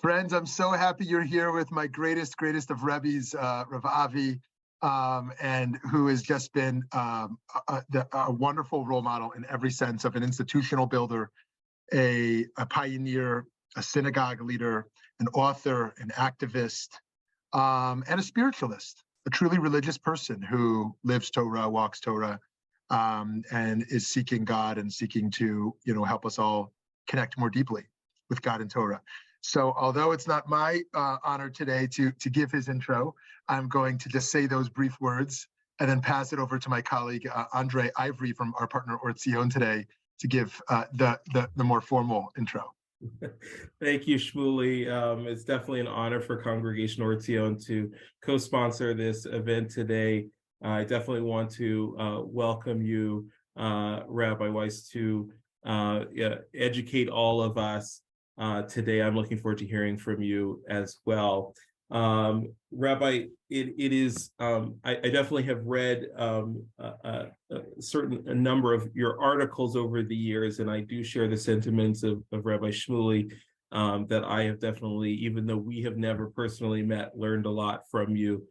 Friends, I'm so happy you're here with my greatest of Rebbes, Rav Avi, and who has just been a wonderful role model in every sense of an institutional builder, a pioneer, a synagogue leader, an author, an activist, and a spiritualist, a truly religious person who lives Torah, walks Torah, and is seeking God and seeking to, help us all connect more deeply with God and Torah. So although it's not my honor today to give his intro, I'm going to just say those brief words and then pass it over to my colleague, Andre Ivory from our partner Ortzion today to give the more formal intro. Thank you, Shmuley. It's definitely an honor for Congregation Ortzion to co-sponsor this event today. I definitely want to welcome you, Rabbi Weiss, to educate all of us today. I'm looking forward to hearing from you as well. Rabbi, it is, I definitely have read a number of your articles over the years, and I do share the sentiments of Rabbi Shmuley, that I have definitely, even though we have never personally met, learned a lot from you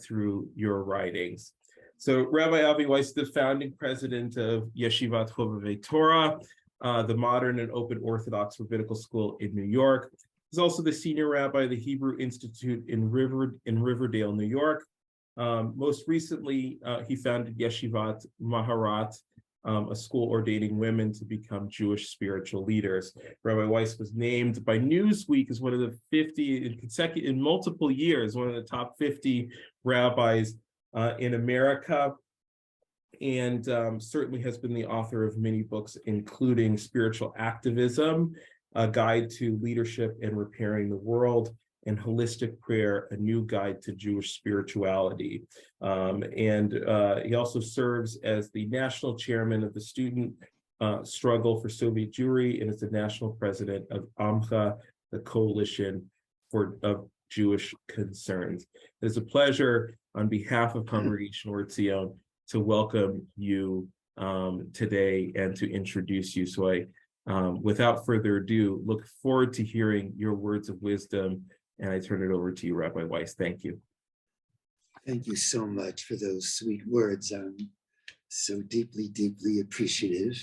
through your writings. So Rabbi Avi Weiss, the founding president of Yeshivat Chovevei Torah, the modern and open Orthodox rabbinical school in New York. He's also the senior rabbi of the Hebrew Institute in Riverdale, New York. Most recently, he founded Yeshivat Maharat, a school ordaining women to become Jewish spiritual leaders. Rabbi Weiss was named by Newsweek as one of the 50 in multiple years, one of the top 50 rabbis in America, and certainly has been the author of many books, including Spiritual Activism, A Guide to Leadership and Repairing the World, and Holistic Prayer, A New Guide to Jewish Spirituality. He also serves as the national chairman of the Student Struggle for Soviet Jewry and is the National President of AMCHA, the Coalition of Jewish Concerns. It is a pleasure on behalf of Congregation Ortzion to welcome you today and to introduce you. So I, without further ado, look forward to hearing your words of wisdom, and I turn it over to you, Rabbi Weiss. Thank you. Thank you so much for those sweet words. I'm so deeply appreciative.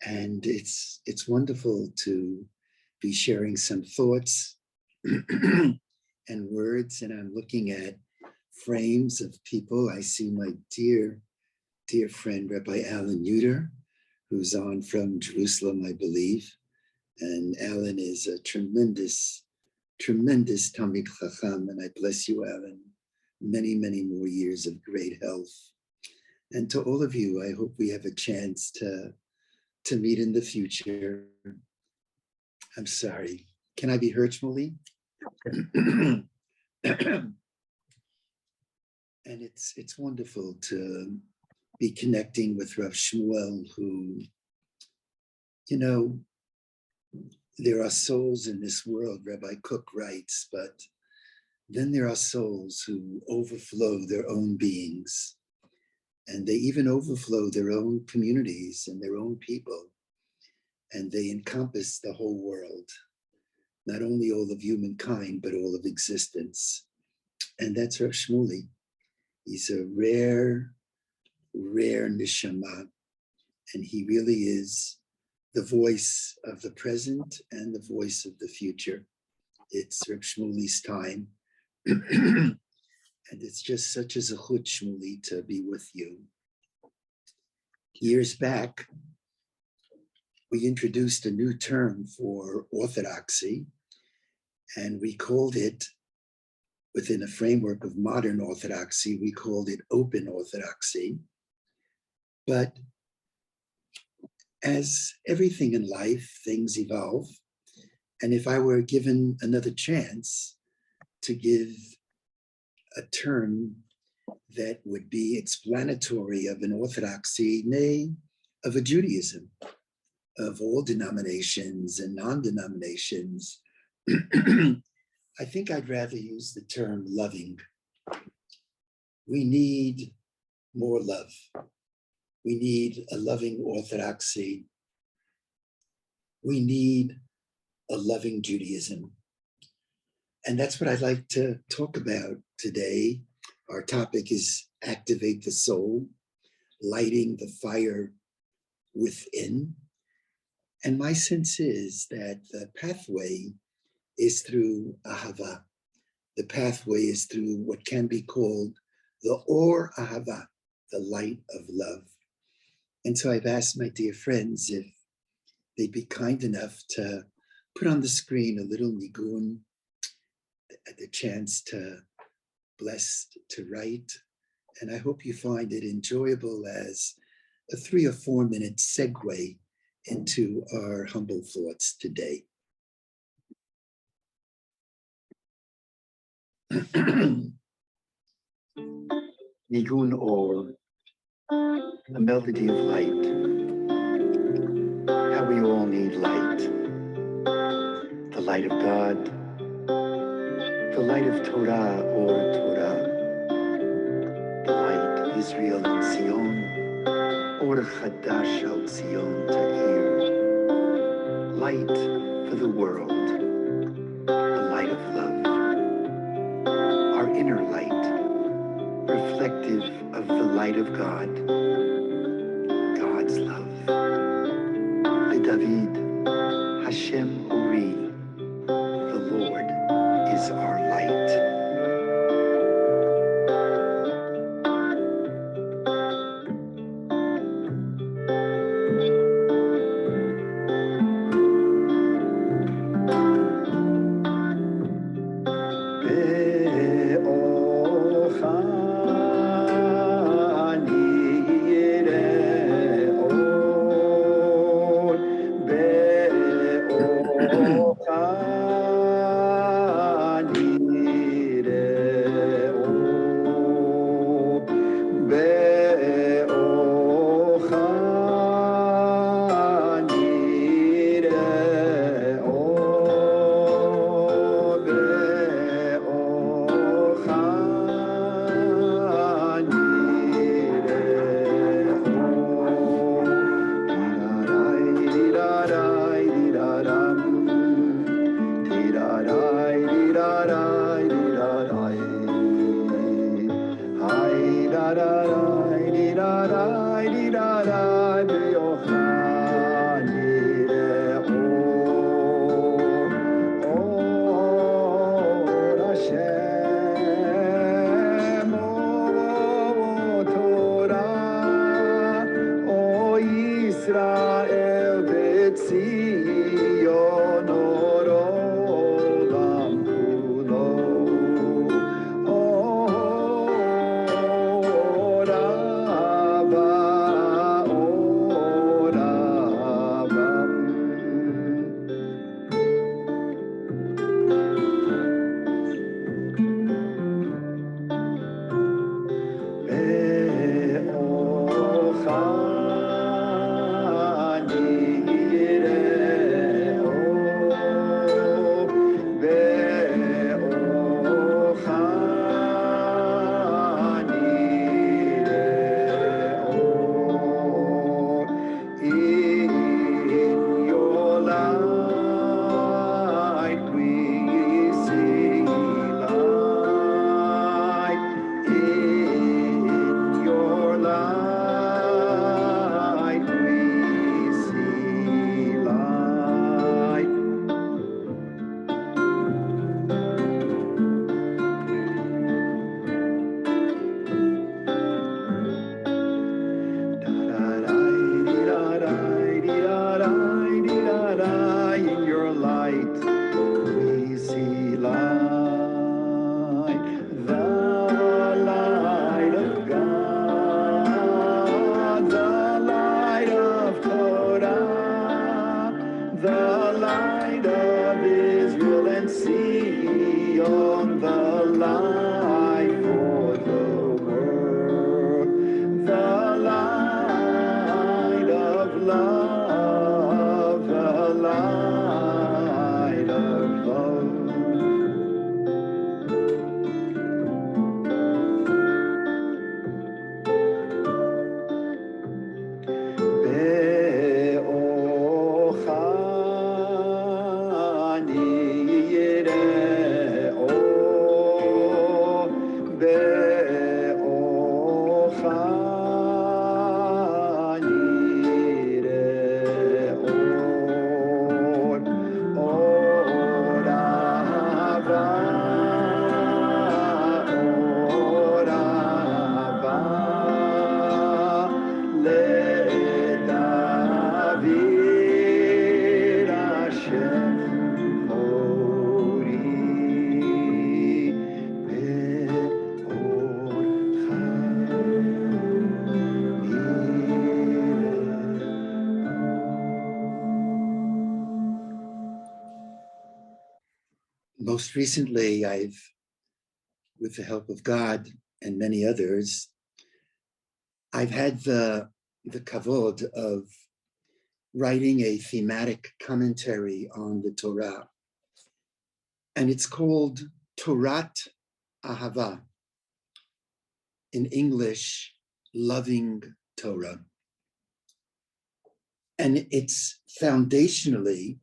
And it's wonderful to be sharing some thoughts and words. And I'm looking at frames of people. I see my dear friend, Rabbi Alan Yuter, who's on from Jerusalem, I believe. And Alan is a tremendous Talmid Chacham, and I bless you, Alan. Many more years of great health. And to all of you, I hope we have a chance to meet in the future. I'm sorry. Can I be heard, Shmuley? And it's wonderful to be connecting with Rav Shmuel, who, there are souls in this world, Rabbi Cook writes, but then there are souls who overflow their own beings, and they even overflow their own communities and their own people, and they encompass the whole world, not only all of humankind, but all of existence. And that's Rav Shmuley. He's a rare neshama, and he really is the voice of the present and the voice of the future. It's Rav Shmuley's time. And it's just such a zechut, Shmuley, to be with you. Years back, we introduced a new term for orthodoxy, and we called it, within a framework of modern orthodoxy, we called it Open Orthodoxy. But as everything in life, things evolve. And if I were given another chance to give a term that would be explanatory of an orthodoxy, nay, of a Judaism, of all denominations and non-denominations, I think I'd rather use the term loving. We need more love. We need a loving orthodoxy. We need a loving Judaism. And that's what I'd like to talk about today. Our topic is Activate the Soul, lighting the fire within. And my sense is that the pathway is through Ahavah. The pathway is through what can be called the Or Ahavah, the light of love. And so I've asked my dear friends if they'd be kind enough to put on the screen a little nigun, the chance to bless, to write. And I hope you find it enjoyable as a 3 or 4 minute segue into our humble thoughts today. Nigun Or, a melody of light. How we all need light. The light of God, the light of Torah or Torah, the light of Israel and Zion, or Chadash al Zion Ta'ir, light for the world, the light of love, our inner light, reflective of the light of God, God's love. The David, Hashem Uri, the Lord is our light. most recently, with the help of God and many others, I've had the kavod of writing a thematic commentary on the Torah. And it's called Torat Ahavah. In English, Loving Torah. And it's foundationally,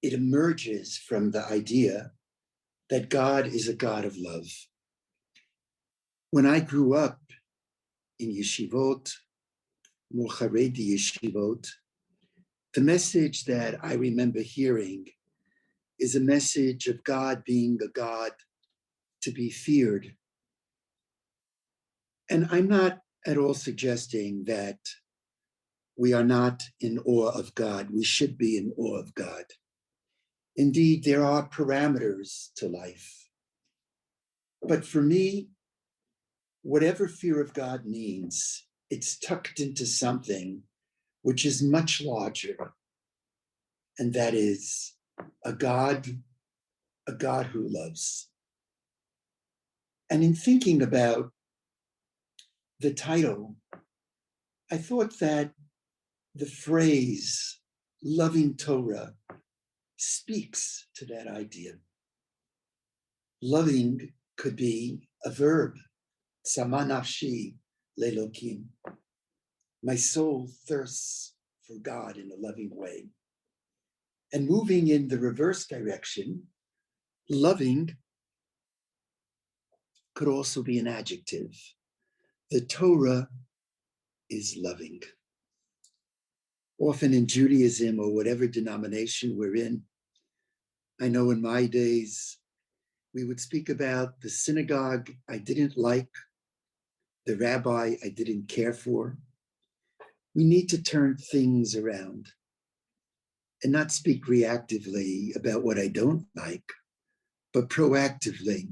it emerges from the idea that God is a God of love. When I grew up in yeshivot, more Haredi yeshivot, the message that I remember hearing is a message of God being a God to be feared. And I'm not at all suggesting that we are not in awe of God. We should be in awe of God. Indeed, there are parameters to life. But for me, whatever fear of God means, it's tucked into something which is much larger. And that is a God who loves. And in thinking about the title, I thought that the phrase loving Torah speaks to that idea. Loving could be a verb, tzama nafshi lelokim. My soul thirsts for God in a loving way. And moving in the reverse direction, loving could also be an adjective. The Torah is loving. Often in Judaism or whatever denomination we're in, I know in my days, we would speak about the synagogue I didn't like, the rabbi I didn't care for. We need to turn things around and not speak reactively about what I don't like, but proactively.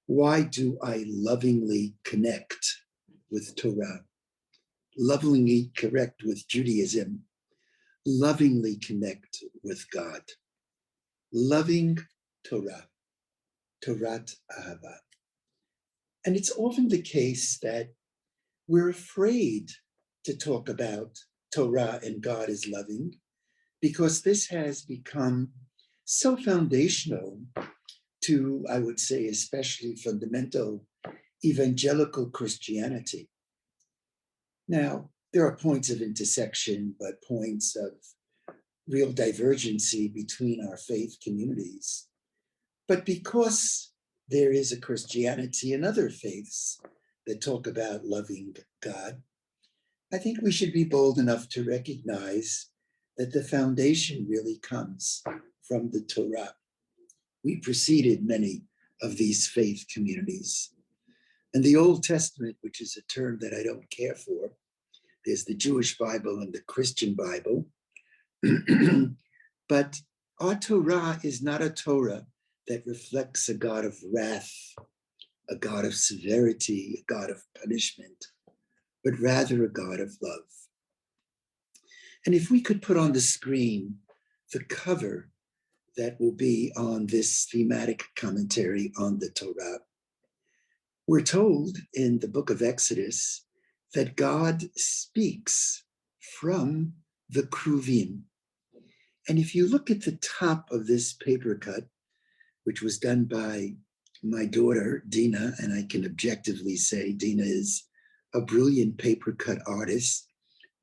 Why do I lovingly connect with Torah? Lovingly connect with Judaism? Lovingly connect with God? Loving Torah, Torat Ahavah. And it's often the case that we're afraid to talk about Torah and God as loving because this has become so foundational to, I would say, especially fundamental evangelical Christianity. Now, there are points of intersection, but points of real divergency between our faith communities. But because there is a Christianity and other faiths that talk about loving God, I think we should be bold enough to recognize that the foundation really comes from the Torah. We preceded many of these faith communities. And the Old Testament, which is a term that I don't care for, there's the Jewish Bible and the Christian Bible. But our Torah is not a Torah that reflects a God of wrath, a God of severity, a God of punishment, but rather a God of love. And if we could put on the screen the cover that will be on this thematic commentary on the Torah, we're told in the book of Exodus that God speaks from the Kruvim. And if you look at the top of this paper cut, which was done by my daughter, Dina, and I can objectively say Dina is a brilliant paper cut artist.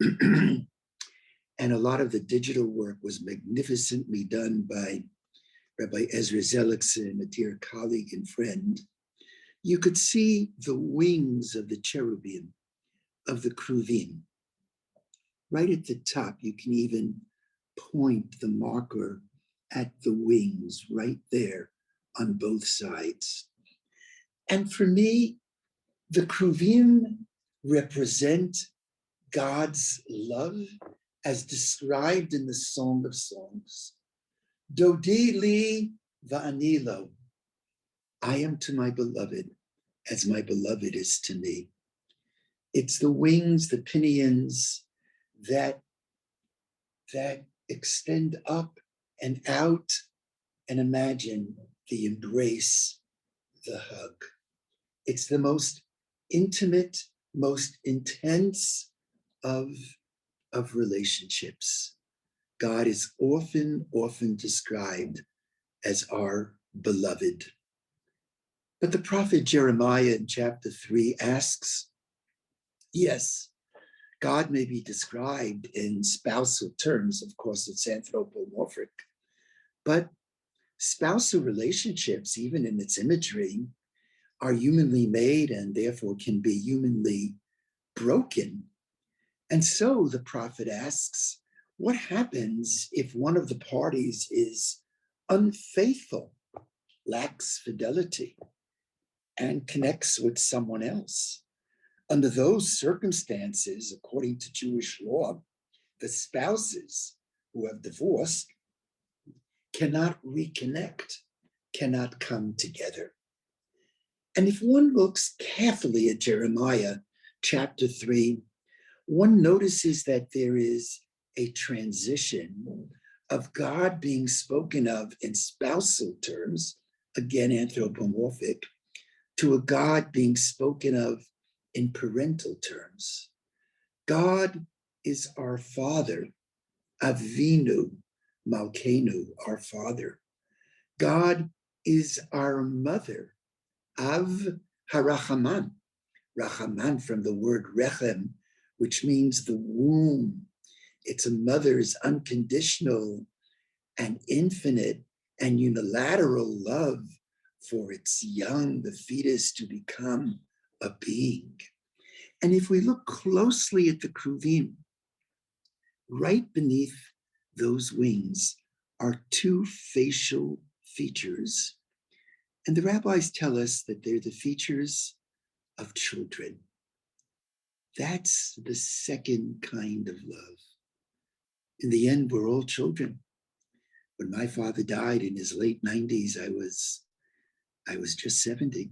And a lot of the digital work was magnificently done by Rabbi Ezra Zelikson, a dear colleague and friend. You could see the wings of the cherubim, of the Kruvim. Right at the top, you can even point the marker at the wings right there on both sides. And for me, the Kruvim represent God's love as described in the Song of Songs. Dodi li va'ani lo. I am to my beloved as my beloved is to me. It's the wings, the pinions that extend up and out and imagine the embrace, the hug. It's the most intimate, most intense of relationships. God is often described as our beloved. But the prophet Jeremiah in chapter 3 asks, yes, God may be described in spousal terms. Of course, it's anthropomorphic, but spousal relationships, even in its imagery, are humanly made and therefore can be humanly broken. And so the prophet asks, what happens if one of the parties is unfaithful, lacks fidelity, and connects with someone else? Under those circumstances, according to Jewish law, the spouses who have divorced cannot reconnect, cannot come together. And if one looks carefully at Jeremiah chapter 3, one notices that there is a transition of God being spoken of in spousal terms, again anthropomorphic, to a God being spoken of in parental terms. God is our Father, Avinu Malkeinu, our Father. God is our Mother, Av Harachaman, Rachaman from the word Rechem, which means the womb. It's a mother's unconditional and infinite and unilateral love for its young, the fetus, to become a being. And if we look closely at the Kruvim, right beneath those wings are two facial features. And the rabbis tell us that they're the features of children. That's the second kind of love. In the end, we're all children. When my father died in his late 90s, I was just 70.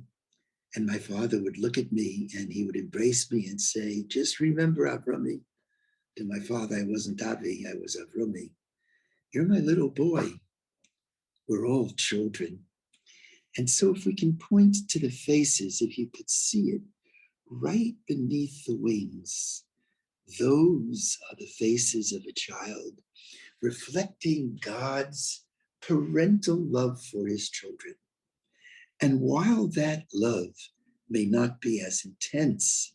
And my father would look at me and he would embrace me and say, just remember, Avrami. To my father, I wasn't Avi, I was Avrami. You're my little boy. We're all children. And so if we can point to the faces, if you could see it, right beneath the wings, those are the faces of a child, reflecting God's parental love for his children. And while that love may not be as intense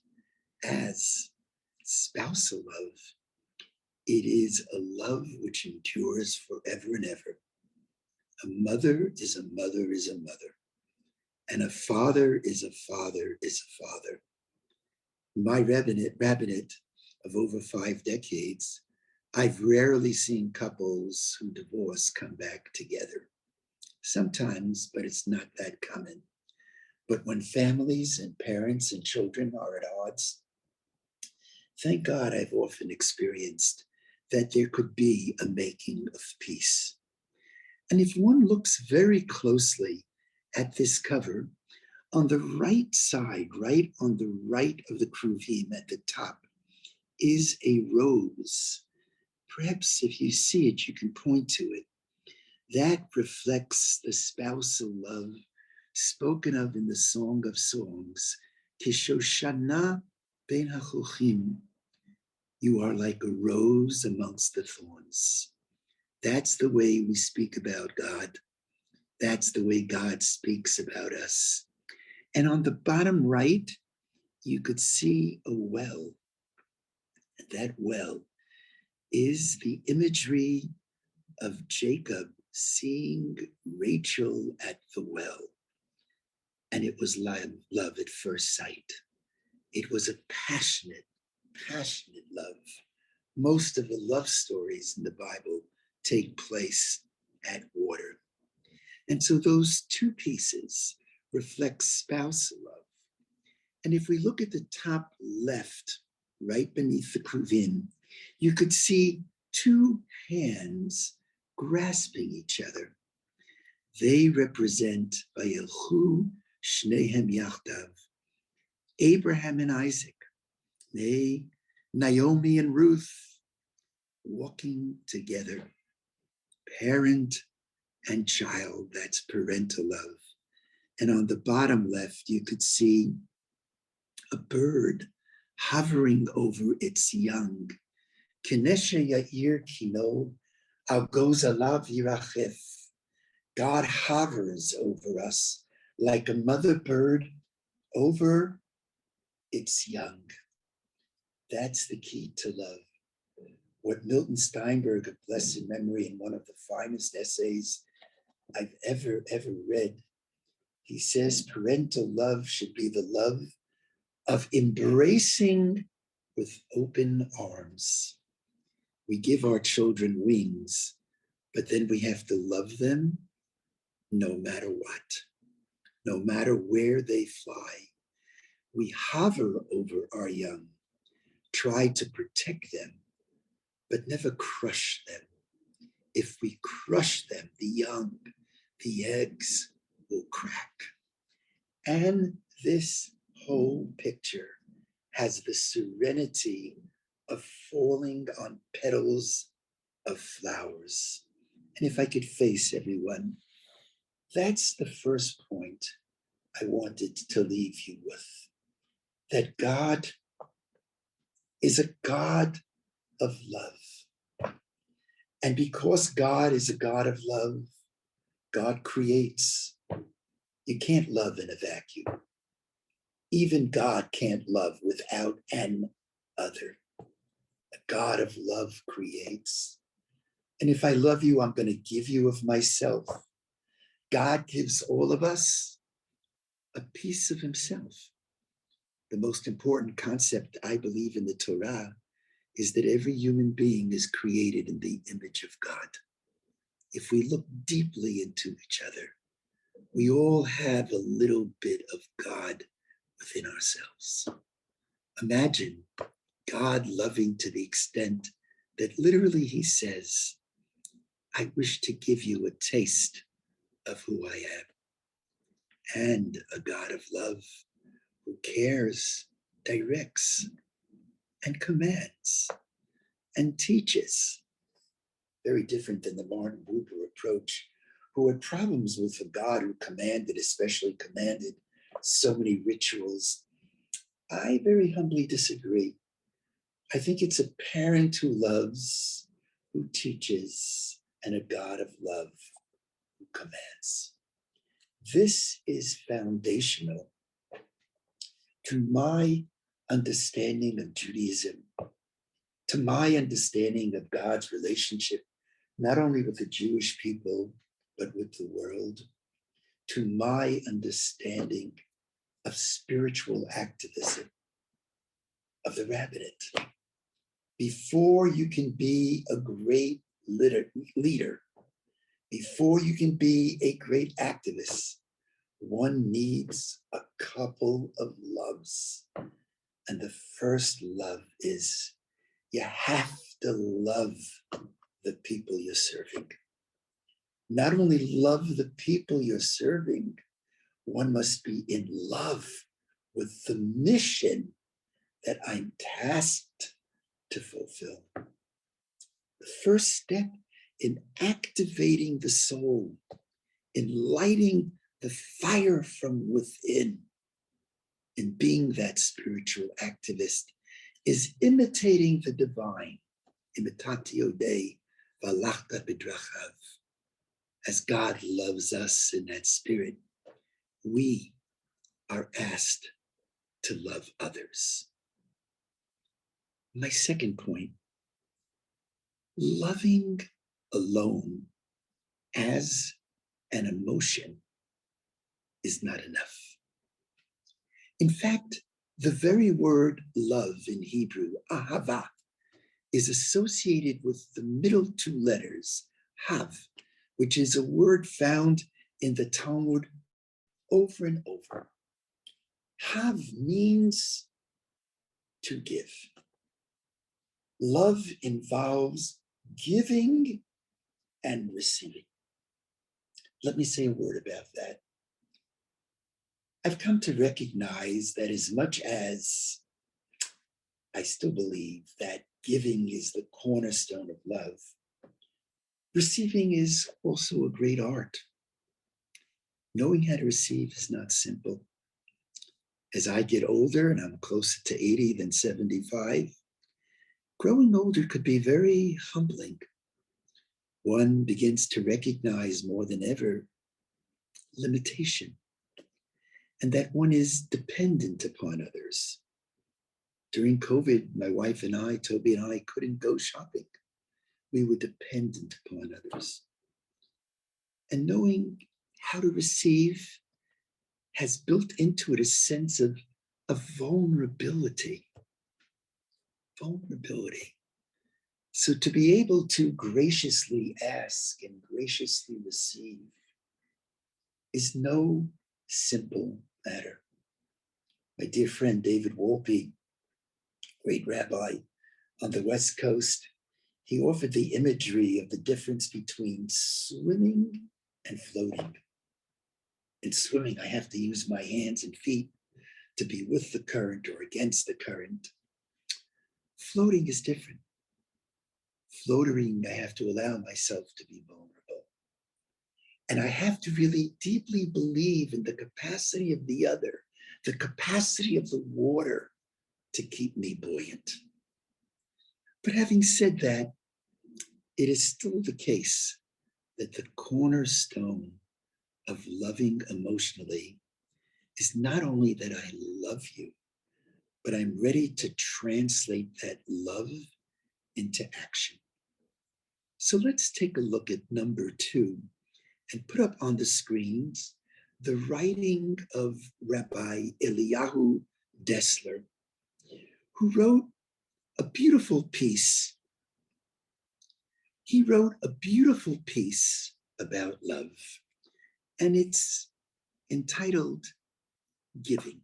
as spousal love, it is a love which endures forever and ever. A mother is a mother is a mother, and a father is a father is a father. In my rabbinate of over 5 decades, I've rarely seen couples who divorce come back together. Sometimes, but it's not that common. But when families and parents and children are at odds, thank God I've often experienced that there could be a making of peace. And if one looks very closely at this cover, on the right side, right on the right of the Kruvim at the top, is a rose. Perhaps if you see it, you can point to it. That reflects the spousal love spoken of in the Song of Songs. Kishoshana ben hachuchim. You are like a rose amongst the thorns. That's the way we speak about God. That's the way God speaks about us. And on the bottom right, you could see a well. That well is the imagery of Jacob seeing Rachel at the well. And it was love at first sight. It was a passionate love. Most of the love stories in the Bible take place at water. And so those two pieces reflect spousal love. And if we look at the top left, right beneath the Kruvim, you could see two hands grasping each other. They represent Vayelchu Shnehem Yachdav, Abraham and Isaac, Naomi and Ruth, walking together, parent and child. That's parental love. And on the bottom left, you could see a bird hovering over its young. Kinesha Yair Kino, Algoz Alav Yirachef. God hovers over us like a mother bird over its young. That's the key to love. What Milton Steinberg, of blessed memory, in one of the finest essays I've ever read, he says parental love should be the love of embracing with open arms. We give our children wings, but then we have to love them no matter what, no matter where they fly. We hover over our young, try to protect them, but never crush them. If we crush them, the young, the eggs will crack. And this whole picture has the serenity of falling on petals of flowers. And if I could face everyone, that's the first point I wanted to leave you with. That God is a God of love. And because God is a God of love, God creates. You can't love in a vacuum. Even God can't love without an other. A God of love creates. And if I love you, I'm going to give you of myself. God gives all of us a piece of himself. The most important concept, I believe, in the Torah is that every human being is created in the image of God. If we look deeply into each other, we all have a little bit of God within ourselves. Imagine God loving to the extent that literally he says, I wish to give you a taste of who I am. And a God of love who cares, directs, and commands, and teaches. Very different than the Martin Buber approach, who had problems with a God who commanded, especially commanded so many rituals. I very humbly disagree. I think it's a parent who loves, who teaches, and a God of love who commands. This is foundational to my understanding of Judaism, to my understanding of God's relationship, not only with the Jewish people, but with the world, to my understanding of spiritual activism, of the rabbinate. Before you can be a great leader, before you can be a great activist, one needs a couple of loves. And the first love is you have to love the people you're serving. Not only love the people you're serving, one must be in love with the mission that I'm tasked to fulfill. The first step in activating the soul, in lighting the fire from within, in being that spiritual activist, is imitating the divine, imitatio Dei, valachta bidrachav. As God loves us in that spirit, we are asked to love others. My second point, loving alone as an emotion is not enough. In fact, the very word love in Hebrew, ahavah, is associated with the middle two letters, hav, which is a word found in the Talmud over and over. Hav means to give. Love involves giving and receiving. Let me say a word about that. I've come to recognize that as much as I still believe that giving is the cornerstone of love, Receiving is also a great art. Knowing how to receive is not simple. As I get older, and I'm closer to 80 than 75, growing older could be very humbling. One begins to recognize more than ever limitation, and that one is dependent upon others. During COVID, my wife and I, Toby and I, couldn't go shopping. We were dependent upon others. And knowing how to receive has built into it a sense of vulnerability. Vulnerability. So to be able to graciously ask and graciously receive is no simple matter. My dear friend David Wolpe, great rabbi on the West Coast, he offered the imagery of the difference between swimming and floating. In swimming, I have to use my hands and feet to be with the current or against the current. Floating is different. Floating, I have to allow myself to be vulnerable. And I have to really deeply believe in the capacity of the other, the capacity of the water to keep me buoyant. But having said that, it is still the case that the cornerstone of loving emotionally is not only that I love you, but I'm ready to translate that love into action. So let's take a look at number 2 and put up on the screens the writing of Rabbi Eliyahu Dessler, who wrote a beautiful piece. He wrote a beautiful piece about love, and it's entitled Giving.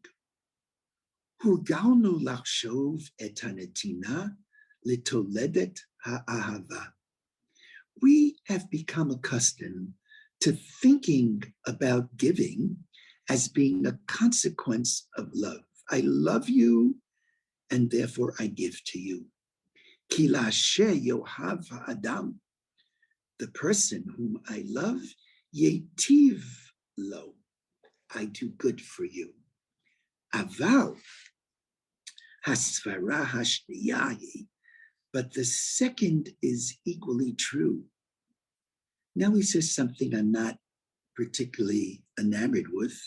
Hurgalnu lachshov et hanetina litoledet ha'ahava. We have become accustomed to thinking about giving as being a consequence of love. I love you, and therefore I give to you. Ki la'asher yohav ha'adam. The person whom I love, yetiv lo. I do good for you. Aval hasvara hashniyahi. But the second is equally true. Now he says something I'm not particularly enamored with.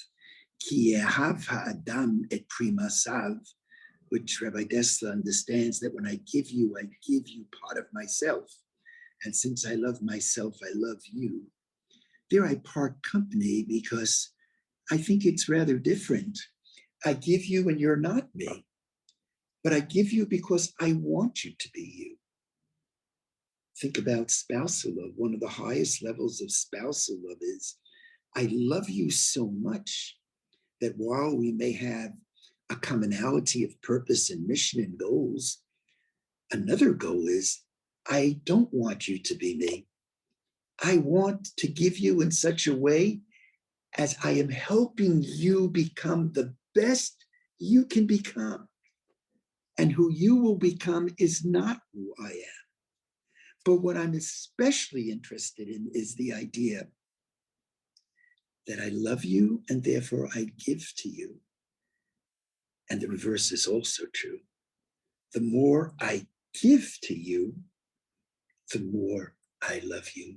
Ki yehav ha'adam et primasav, which Rabbi Dessler understands that when I give you part of myself. And since I love myself, I love you. There I part company because I think it's rather different. I give you and you're not me, but I give you because I want you to be you. Think about spousal love. One of the highest levels of spousal love is, I love you so much that while we may have a commonality of purpose and mission and goals, another goal is, I don't want you to be me. I want to give you in such a way as I am helping you become the best you can become. And who you will become is not who I am. But what I'm especially interested in is the idea that I love you and therefore I give to you. And the reverse is also true. The more I give to you, the more I love you.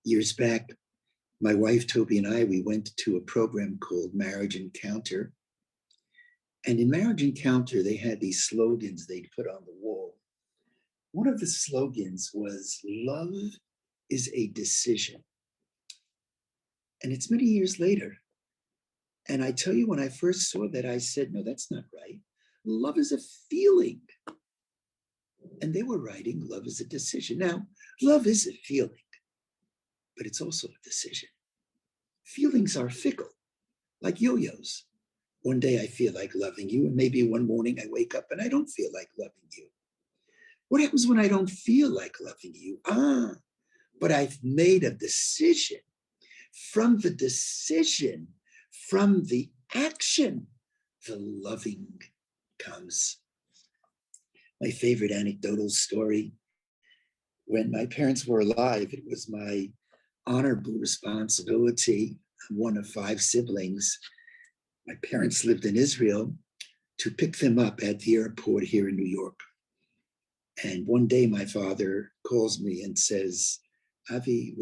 Years back, my wife, Toby, and I, we went to a program called Marriage Encounter. And in Marriage Encounter, they had these slogans they'd put on the wall. One of the slogans was, love is a decision. And it's many years later. And I tell you, when I first saw that, I said, no, that's not right. Love is a feeling. And they were writing, love is a decision. Now, love is a feeling, but it's also a decision. Feelings are fickle, like yo-yos. One day I feel like loving you, and maybe one morning I wake up and I don't feel like loving you. What happens when I don't feel like loving you? But I've made a decision. From the decision, from the action, the loving comes. My favorite anecdotal story when my parents were alive, it was my honorable responsibility. I'm one of 5 siblings. My parents lived in Israel, to pick them up at the airport here in New York. And one day my father calls me and says, Avi,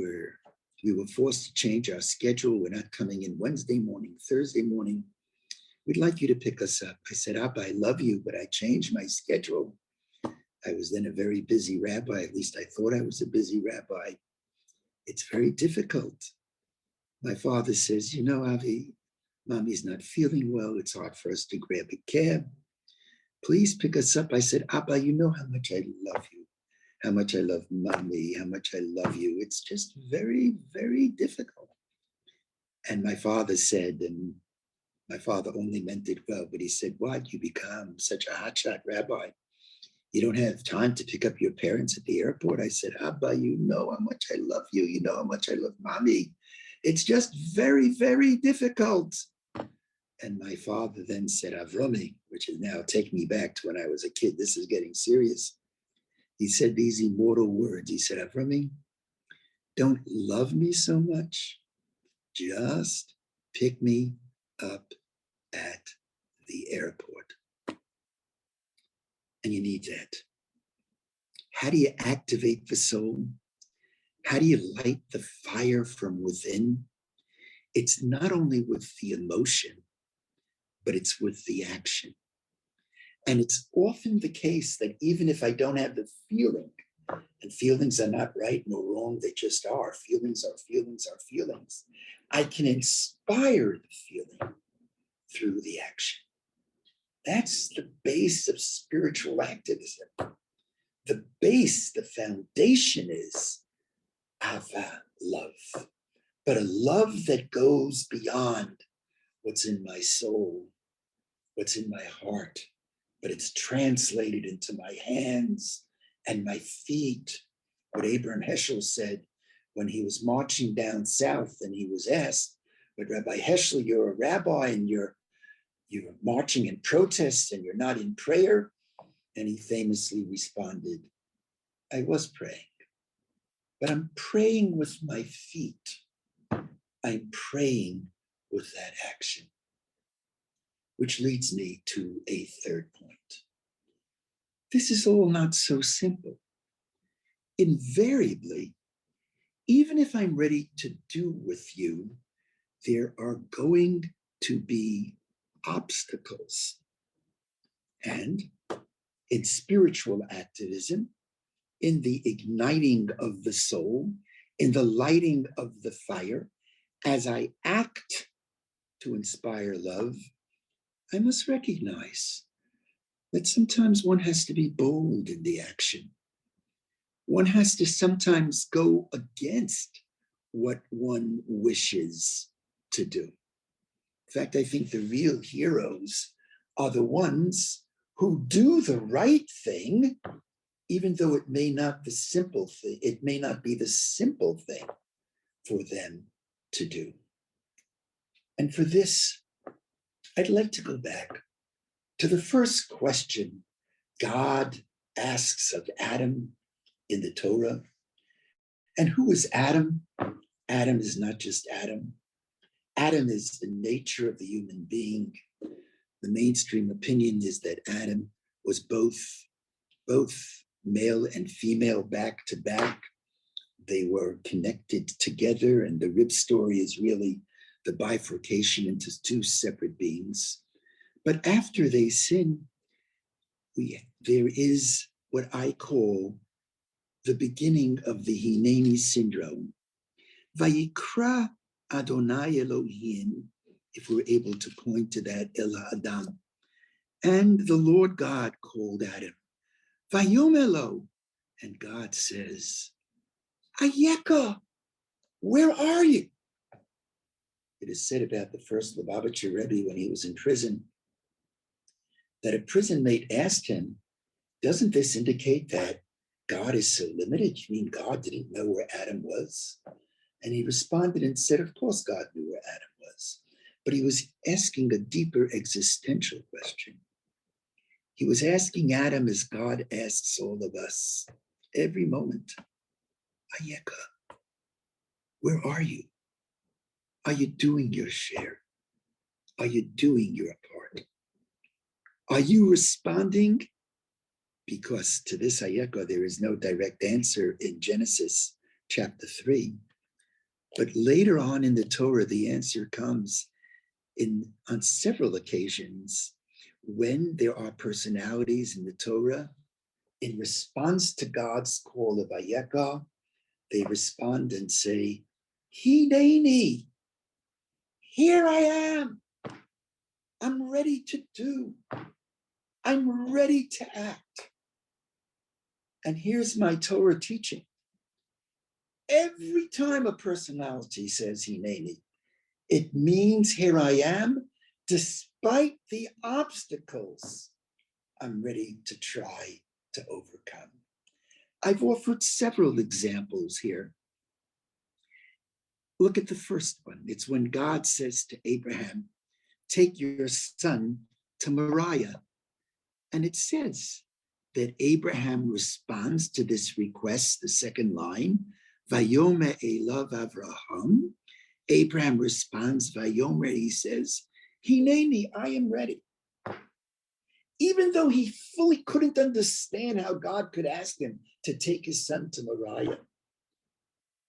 we were forced to change our schedule. We're not coming in Wednesday morning, Thursday morning. We'd like you to pick us up. I said, Abba, I love you, but I changed my schedule. I was then a very busy rabbi. At least I thought I was a busy rabbi. It's very difficult. My father says, you know, Avi, Mommy's not feeling well. It's hard for us to grab a cab. Please pick us up. I said, Abba, you know how much I love you, how much I love Mommy, how much I love you. It's just very, very difficult. And my father said, and my father only meant it well, but he said, what? You become such a hotshot rabbi. You don't have time to pick up your parents at the airport. I said, Abba, you know how much I love you. You know how much I love Mommy. It's just very, very difficult. And my father then said, Avrami, which is now taking me back to when I was a kid. This is getting serious. He said these immortal words. He said, Avrami, don't love me so much. Just pick me up at the airport. And you need that. How do you activate the soul? How do you light the fire from within? It's not only with the emotion, but it's with the action. And it's often the case that even if I don't have the feeling, and feelings are not right nor wrong, they just are. Feelings are feelings are feelings. I can inspire the feeling through the action. That's the base of spiritual activism. The base, the foundation is Ahavah, love. But a love that goes beyond what's in my soul, what's in my heart, but it's translated into my hands and my feet. What Abraham Heschel said when he was marching down south and he was asked, but Rabbi Heschel, you're a rabbi and you're marching in protest and you're not in prayer. And he famously responded, I was praying, but I'm praying with my feet. I'm praying with that action. Which leads me to a third point. This is all not so simple. Invariably, even if I'm ready to do with you, there are going to be obstacles. And in spiritual activism, in the igniting of the soul, in the lighting of the fire, as I act to inspire love, I must recognize that sometimes one has to be bold in the action. One has to sometimes go against what one wishes to do. In fact, I think the real heroes are the ones who do the right thing, even though it may not be the simple thing for them to do. And for this, I'd like to go back to the first question God asks of Adam in the Torah. And who is Adam? Adam is not just Adam. Adam is the nature of the human being. The mainstream opinion is that Adam was both male and female back to back. They were connected together, and the rib story is really the bifurcation into two separate beings. But after they sin, there is what I call the beginning of the Hineni syndrome. Vayikra Adonai Elohim, if we're able to point to that, El Adam. And the Lord God called Adam, Vayomelo, and God says, Ayeka, where are you? It is said about the first Lubavitcher Rebbe when he was in prison, that a prison mate asked him, doesn't this indicate that God is so limited? You mean God didn't know where Adam was? And he responded and said, of course God knew where Adam was. But he was asking a deeper existential question. He was asking Adam as God asks all of us every moment, Ayeka, where are you? Are you doing your share? Are you doing your part? Are you responding? Because to this Ayeka, there is no direct answer in Genesis chapter 3. But later on in the Torah, the answer comes on several occasions when there are personalities in the Torah. In response to God's call of Ayeka, they respond and say, Hineni, here I am. I'm ready to do. I'm ready to act. And here's my Torah teaching. Every time a personality says Hineni, it means here I am, despite the obstacles I'm ready to try to overcome. I've offered several examples here. Look at the first one. It's when God says to Abraham, take your son to Moriah. And it says that Abraham responds to this request, the second line, Vayome Elav Avraham. Abraham responds, Vayomer, he says, Hineni, I am ready. Even though he fully couldn't understand how God could ask him to take his son to Moriah.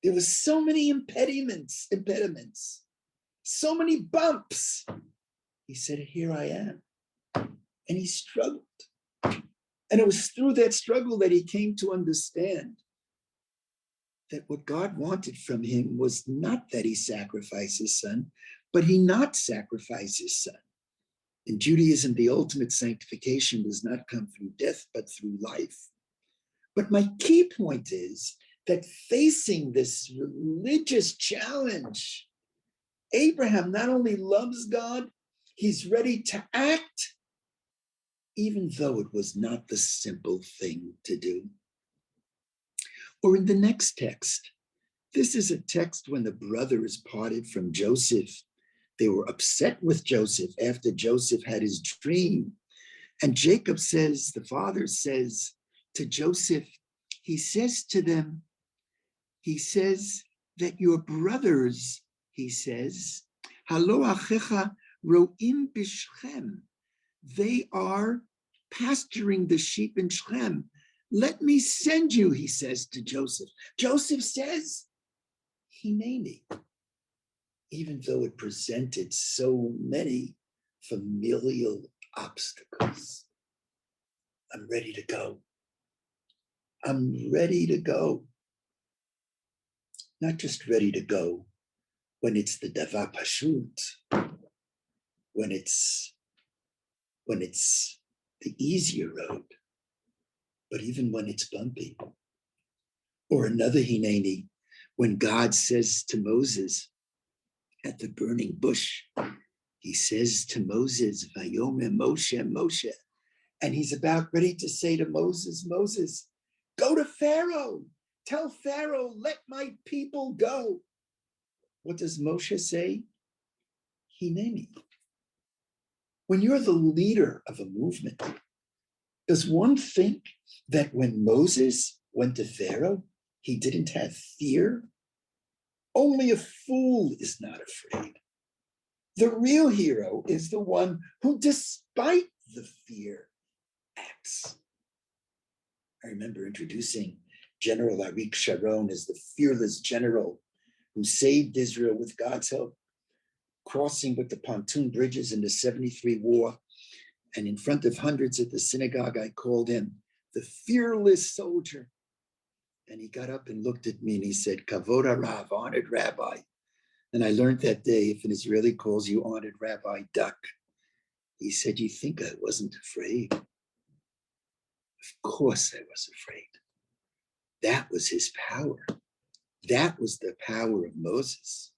There were so many impediments, so many bumps. He said, here I am. And he struggled. And it was through that struggle that he came to understand that what God wanted from him was not that he sacrifice his son, but he not sacrifice his son. In Judaism, the ultimate sanctification does not come through death, but through life. But my key point is that facing this religious challenge, Abraham not only loves God, he's ready to act, even though it was not the simple thing to do. Or in the next text, this is a text when the brothers parted from Joseph. They were upset with Joseph after Joseph had his dream. And Jacob says, the father says to Joseph, he says to them, he says that your brothers, he says, Halo achecha ro'im b'Shechem. They are pasturing the sheep in Shechem. Let me send you, he says to Joseph. Joseph says, Hineni, even though it presented so many familial obstacles. I'm ready to go. I'm ready to go. Not just ready to go when it's the davar pashut, when it's the easier road, but even when it's bumpy. Or another Hineni, when God says to Moses at the burning bush, he says to Moses, Vayome Moshe, Moshe. And he's about ready to say to Moses, Moses, go to Pharaoh. Tell Pharaoh, let my people go. What does Moshe say? Hineni. When you're the leader of a movement, does one think that when Moses went to Pharaoh, he didn't have fear? Only a fool is not afraid. The real hero is the one who, despite the fear, acts. I remember introducing General Arik Sharon as the fearless general who saved Israel with God's help, crossing with the pontoon bridges in the 73 war. And in front of hundreds at the synagogue, I called him the fearless soldier. And he got up and looked at me and he said, Kavod Rav, honored rabbi. And I learned that day, if an Israeli calls you honored rabbi, duck. He said, you think I wasn't afraid? Of course I was afraid. That was his power. That was the power of Moses.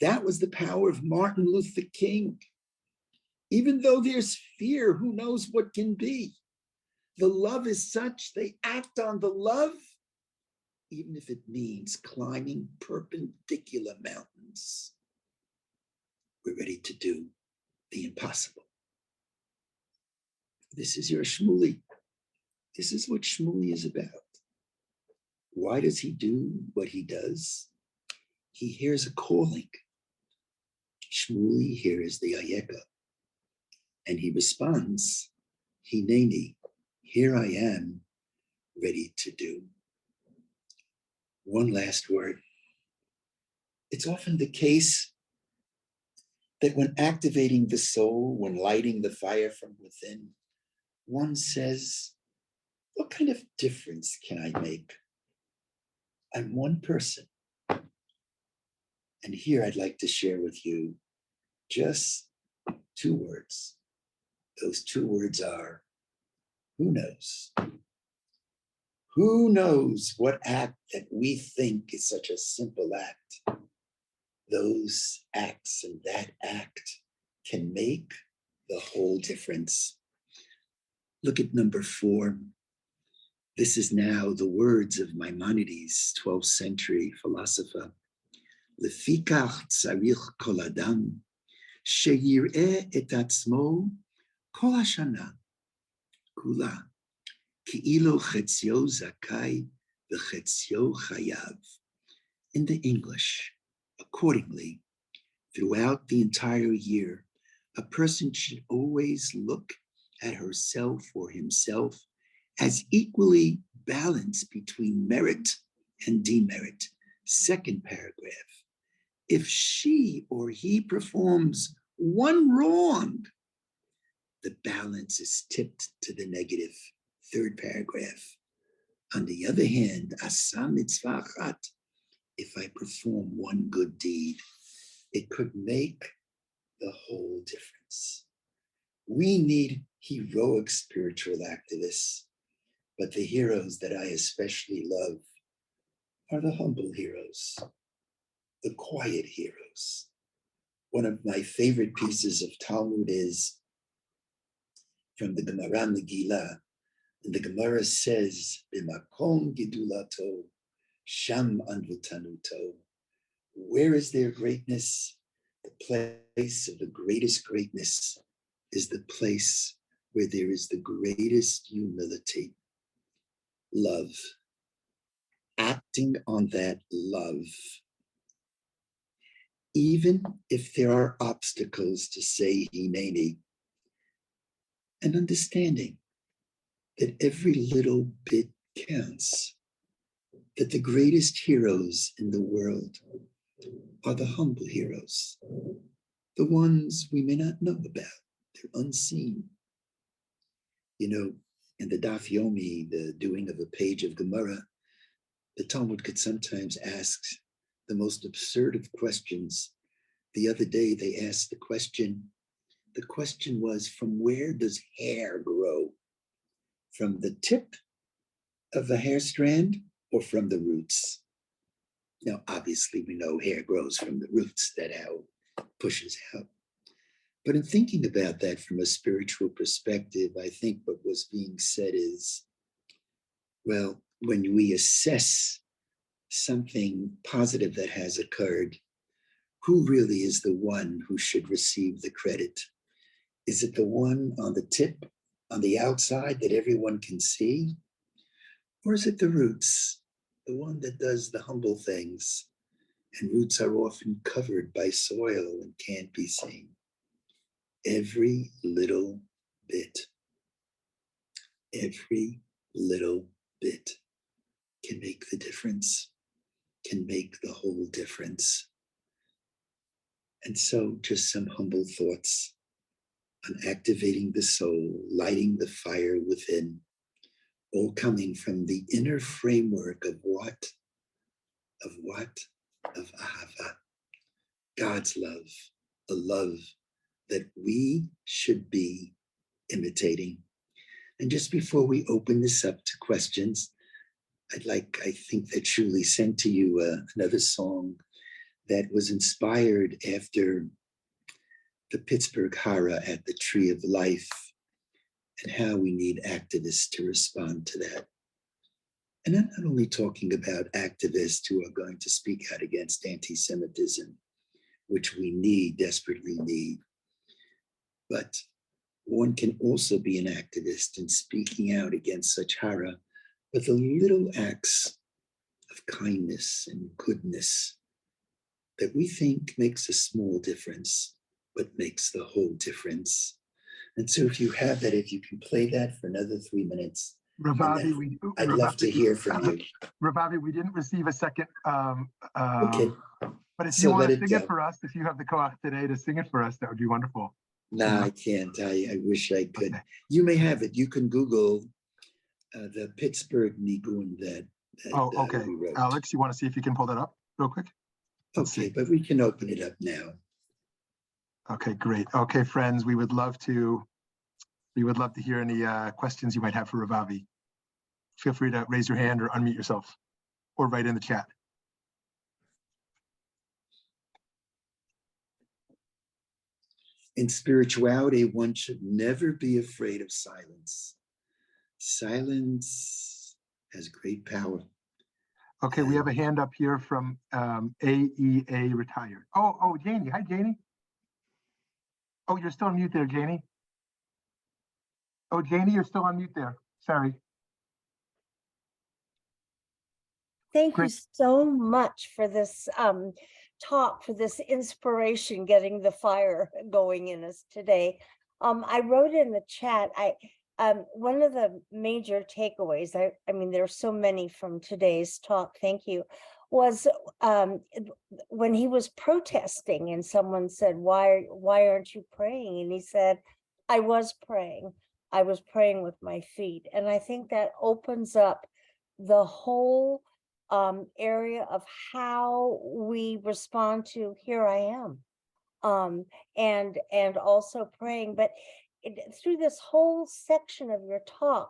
That was the power of Martin Luther King. Even though there's fear, who knows what can be? The love is such, they act on the love, even if it means climbing perpendicular mountains. We're ready to do the impossible. This is your Shmuley. This is what Shmuley is about. Why does he do what he does? He hears a calling. Shmuley hears the ayeka, and he responds, Hineni, here I am, ready to do. One last word. It's often the case that when activating the soul, when lighting the fire from within, one says, what kind of difference can I make? I'm one person. And here I'd like to share with you just 2 words. Those 2 words are, who knows? Who knows what act that we think is such a simple act? Those acts and that act can make the whole difference. Look at number 4. This is now the words of Maimonides, 12th century philosopher. Lefikach tzarich kol adam sheyireh et atzmo kol hashana kula ki'ilo chetzio zakai v'chetzio chayav. In the English, accordingly, throughout the entire year, a person should always look at herself or himself as equally balanced between merit and demerit. Second paragraph. If she or he performs one wrong, the balance is tipped to the negative. Third paragraph. On the other hand, asa mitzvah achat, if I perform one good deed, it could make the whole difference. We need heroic spiritual activists, but the heroes that I especially love are the humble heroes, the quiet heroes. One of my favorite pieces of Talmud is from the Gemara Megillah, and the Gemara says, "B'makom gedulato, sham anvutanuto." Where is their greatness? The place of the greatest greatness is the place where there is the greatest humility. Love. Acting on that love. Even if there are obstacles to say hineni, and understanding that every little bit counts, that the greatest heroes in the world are the humble heroes, the ones we may not know about, they're unseen. You know, in the Daf Yomi, the doing of a page of Gemara, the Talmud could sometimes ask the most absurd of questions. The other day they asked the question was, from where does hair grow? From the tip of the hair strand or from the roots? Now, obviously we know hair grows from the roots, that how it pushes out. But in thinking about that from a spiritual perspective, I think what was being said is, well, when we assess something positive that has occurred, who really is the one who should receive the credit? Is it the one on the tip, on the outside that everyone can see? Or is it the roots, the one that does the humble things? And roots are often covered by soil and can't be seen. Every little bit can make the difference, can make the whole difference. And so just some humble thoughts on activating the soul, lighting the fire within, all coming from the inner framework of what? Of Ahavah, God's love, a love that we should be imitating. And just before we open this up to questions, I think that Julie sent to you another song that was inspired after the Pittsburgh horror at the Tree of Life, and how we need activists to respond to that. And I'm not only talking about activists who are going to speak out against anti-Semitism, which we desperately need, but one can also be an activist in speaking out against such horror, but the little acts of kindness and goodness that we think makes a small difference, but makes the whole difference. And so if you have that, if you can play that for another 3 minutes, Rav Avi, I'd love to hear from you. Rav Avi, we didn't receive a second. Okay. But if So you want let to it sing it go. for us, if you have the koach today to sing it for us, that would be wonderful. No, I can't. I wish I could. Okay. You may have it. You can Google the Pittsburgh Nigun that Okay. we wrote. Alex, you want to see if you can pull that up real quick? Let's Okay, see. but we can open it up now. Okay, great. Okay, friends, we would love to hear any questions you might have for Rav Avi. Feel free to raise your hand or unmute yourself or write in the chat. In spirituality, one should never be afraid of silence. Silence has great power. Okay, we have a hand up here from AEA Retired. Oh, Janie. Hi, Janie. Oh, you're still on mute there, Janie. Oh, Janie, you're still on mute there. Sorry. Thank you Great. so much for this talk, for this inspiration, getting the fire going in us today. I wrote in the chat, one of the major takeaways, I mean, there are so many from today's talk, thank you, was when he was protesting and someone said, why aren't you praying? And he said, I was praying with my feet. And I think that opens up the whole area of how we respond to here I am, and also praying. But through this whole section of your talk,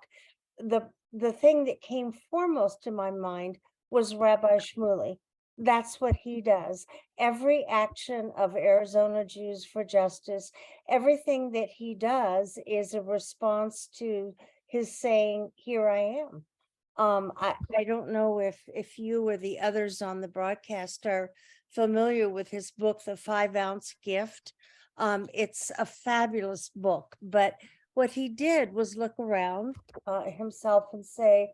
the thing that came foremost to my mind was Rabbi Shmuley. That's what he does. Every action of Arizona Jews for Justice, everything that he does is a response to his saying, here I am. I don't know if you or the others on the broadcast are familiar with his book, The 5-Ounce Gift. It's a fabulous book, but what he did was look around himself and say,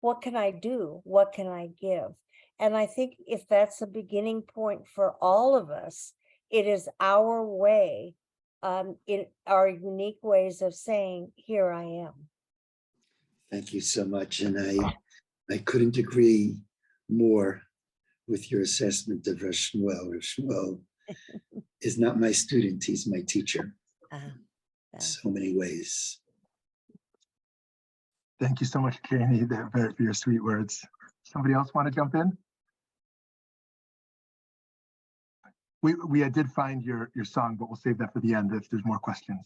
what can I do? What can I give? And I think if that's a beginning point for all of us, it is our way, in our unique ways of saying, here I am. Thank you so much. And I couldn't agree more with your assessment of Rav Shmuel. Rav Shmuel is not my student, he's my teacher. So many ways. Thank you so much, Janie, for your sweet words. Somebody else want to jump in? We did find your song, but we'll save that for the end if there's more questions.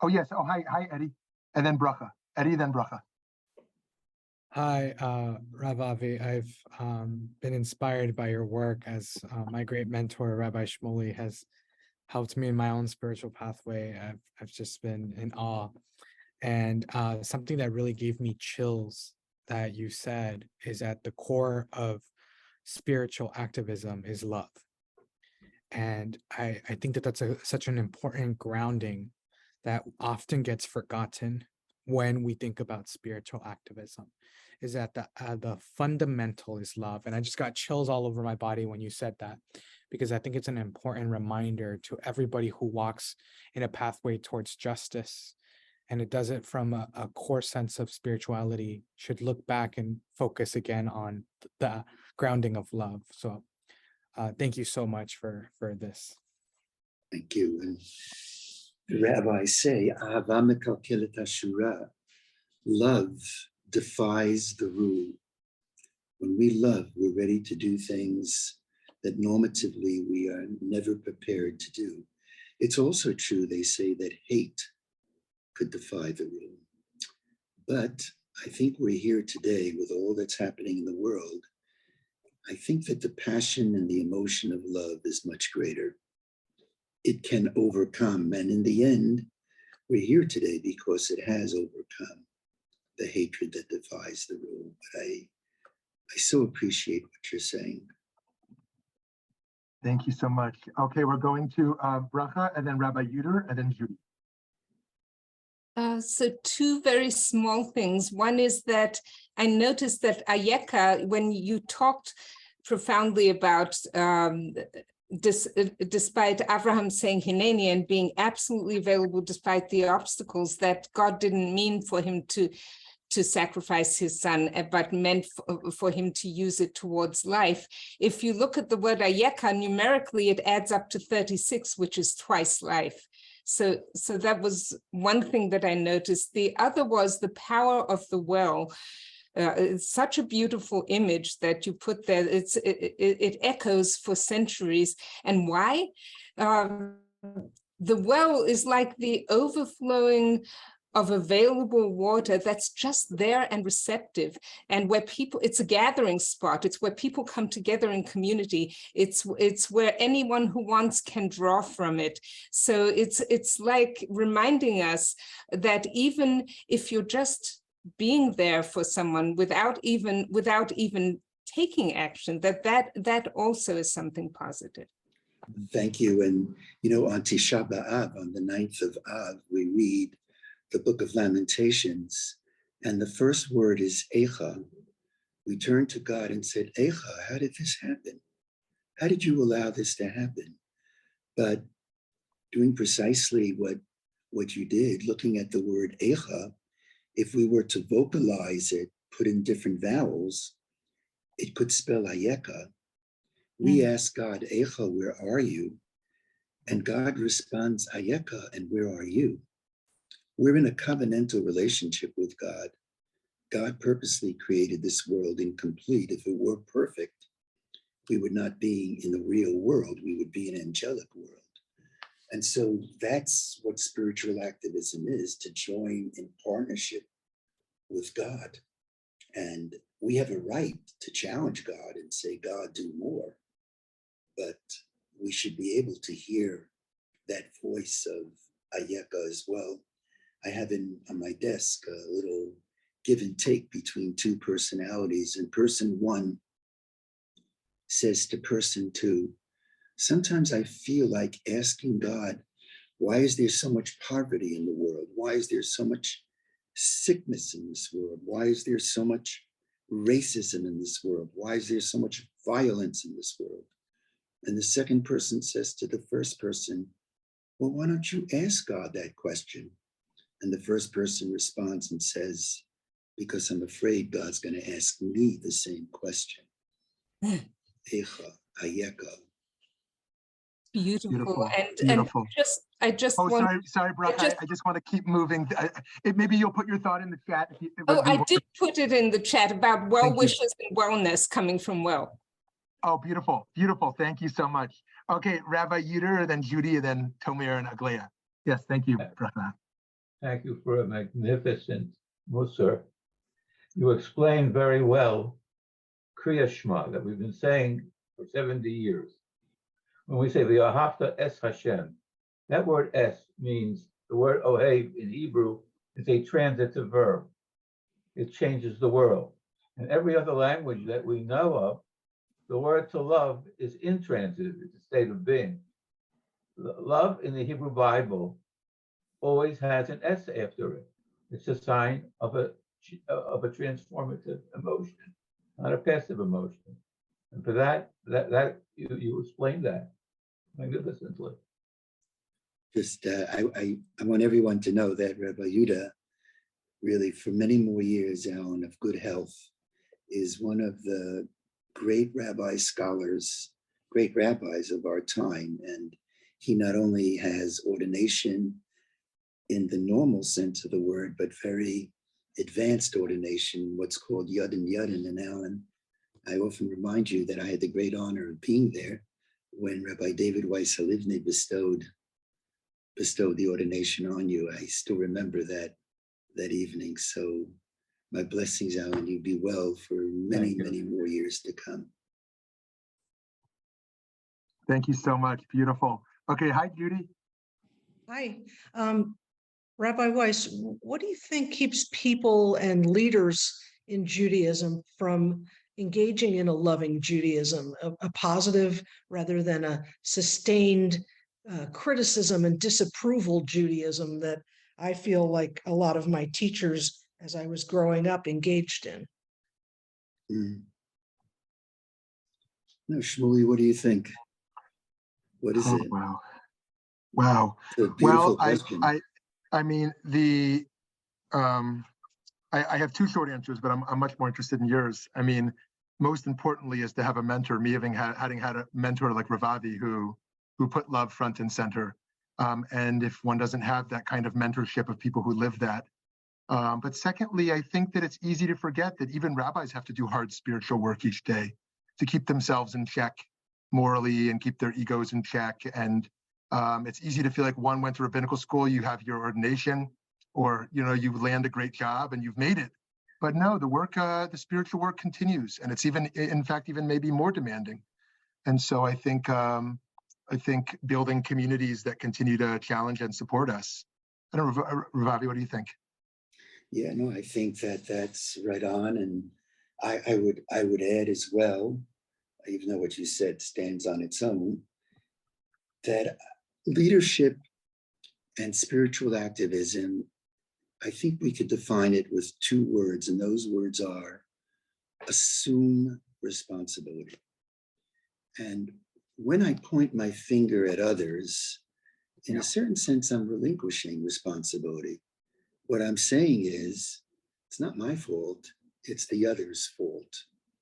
Oh, yes. Oh, hi, Eddie. And then Bracha. Eddie, then Bracha. Hi, Rav Avi. I've been inspired by your work as my great mentor, Rabbi Shmuley, has helped me in my own spiritual pathway. I've just been in awe. And something that really gave me chills that you said is at the core of spiritual activism is love. And I think that that's such an important grounding that often gets forgotten when we think about spiritual activism, is that the fundamental is love. And I just got chills all over my body when you said that, because I think it's an important reminder to everybody who walks in a pathway towards justice, and it does it from a core sense of spirituality, should look back and focus again on the grounding of love. So thank you so much for this. Thank you. And the rabbis say, Ahavah mekalkelet hashura, love defies the rule. When we love, we're ready to do things that normatively we are never prepared to do. It's also true, they say, that hate could defy the rule. But I think we're here today with all that's happening in the world. I think that the passion and the emotion of love is much greater. It can overcome, and in the end, we're here today because it has overcome the hatred that defies the rule. But I so appreciate what you're saying. Thank you so much. Okay, we're going to Bracha, and then Rabbi Yuder, and then Judy. So two very small things. One is that I noticed that Ayeka, when you talked profoundly about despite Abraham saying Hineni and being absolutely available despite the obstacles, that God didn't mean for him to sacrifice his son, but meant for him to use it towards life. If you look at the word Ayeka, numerically, it adds up to 36, which is twice life. So that was one thing that I noticed. The other was the power of the well. It's such a beautiful image that you put there. It echoes for centuries. And why? The well is like the overflowing of available water that's just there and receptive, and where people, it's a gathering spot. It's where people come together in community. It's where anyone who wants can draw from it. So it's like reminding us that even if you're just being there for someone without even taking action, that also is something positive. Thank you. And on Tisha B'Av, on the 9th of Av, we read the book of Lamentations, and the first word is Eicha. We turned to God and said, Eicha, how did this happen? How did you allow this to happen? But doing precisely what you did, looking at the word Eicha, if we were to vocalize it, put in different vowels, it could spell Ayeka. We ask God, Eicha, where are you? And God responds, Ayeka, and where are you? We're in a covenantal relationship with God. God purposely created this world incomplete. If it were perfect, we would not be in the real world. We would be an angelic world. And so that's what spiritual activism is, to join in partnership with God. And we have a right to challenge God and say, God, do more. But we should be able to hear that voice of Ayeka as well. I have on my desk a little give and take between two personalities, and person one says to person two, sometimes I feel like asking God, why is there so much poverty in the world? Why is there so much sickness in this world? Why is there so much racism in this world? Why is there so much violence in this world? And the second person says to the first person, well, why don't you ask God that question? And the first person responds and says, because I'm afraid God's going to ask me the same question. Eicha, Ayeka. Beautiful. Beautiful. And I just want. Sorry, Bracha. I just want to keep moving. Maybe you'll put your thought in the chat. I did put it in the chat about well wishes and wellness coming from well. Oh, beautiful. Thank you so much. Okay, Rabbi Yuder, then Judy, and then Tomer and Aglaia. Yes, thank you, Bracha. Thank you for a magnificent Musar. You explained very well Kriya Shema that we've been saying for 70 years. When we say V'ahavta es Hashem, that word es means the word ohev in Hebrew is a transitive verb. It changes the world. In every other language that we know of, the word to love is intransitive, it's a state of being. Love in the Hebrew Bible always has an S after it. It's a sign of a transformative emotion, not a passive emotion. And for that you explained that magnificently. Just, I want everyone to know that Rabbi Yudah, really for many more years, Alan, of good health, is one of the great great rabbis of our time. And he not only has ordination in the normal sense of the word, but very advanced ordination, what's called Yadin. And Alan, I often remind you that I had the great honor of being there when Rabbi David Weiss Halivni bestowed the ordination on you. I still remember that evening. So my blessings, Alan, you be well for many more years to come. Thank you so much. Beautiful. Okay, hi, Judy. Hi. Rabbi Weiss, what do you think keeps people and leaders in Judaism from engaging in a loving Judaism, a positive rather than a sustained criticism and disapproval Judaism that I feel like a lot of my teachers, as I was growing up, engaged in. No, Shmuley, what do you think? What is it? Wow. Wow. It's a beautiful Well, question. I mean, I have two short answers, but I'm much more interested in yours. I mean, most importantly is to have a mentor, me having had a mentor like Rav Avi who put love front and center. And if one doesn't have that kind of mentorship of people who live that. But secondly, I think that it's easy to forget that even rabbis have to do hard spiritual work each day to keep themselves in check morally and keep their egos in check. And it's easy to feel like one went to rabbinical school, you have your ordination, or you land a great job and you've made it. But no, the work, the spiritual work continues, and it's even, in fact, even maybe more demanding. And so I think building communities that continue to challenge and support us. I don't know, Rav Avi, what do you think? Yeah, no, I think that's right on, and I would add as well, even though what you said stands on its own, that leadership and spiritual activism, I think we could define it with two words, and those words are assume responsibility. And when I point my finger at others, in a certain sense, I'm relinquishing responsibility. What I'm saying is, it's not my fault, it's the other's fault.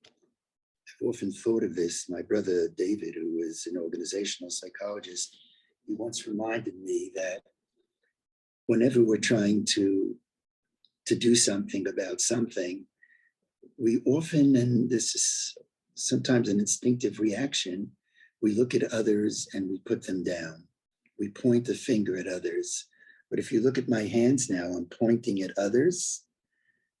I've often thought of this. My brother David, who is an organizational psychologist, he once reminded me that whenever we're trying to do something about something, we often, and this is sometimes an instinctive reaction, we look at others and we put them down. We point the finger at others. But if you look at my hands now, I'm pointing at others.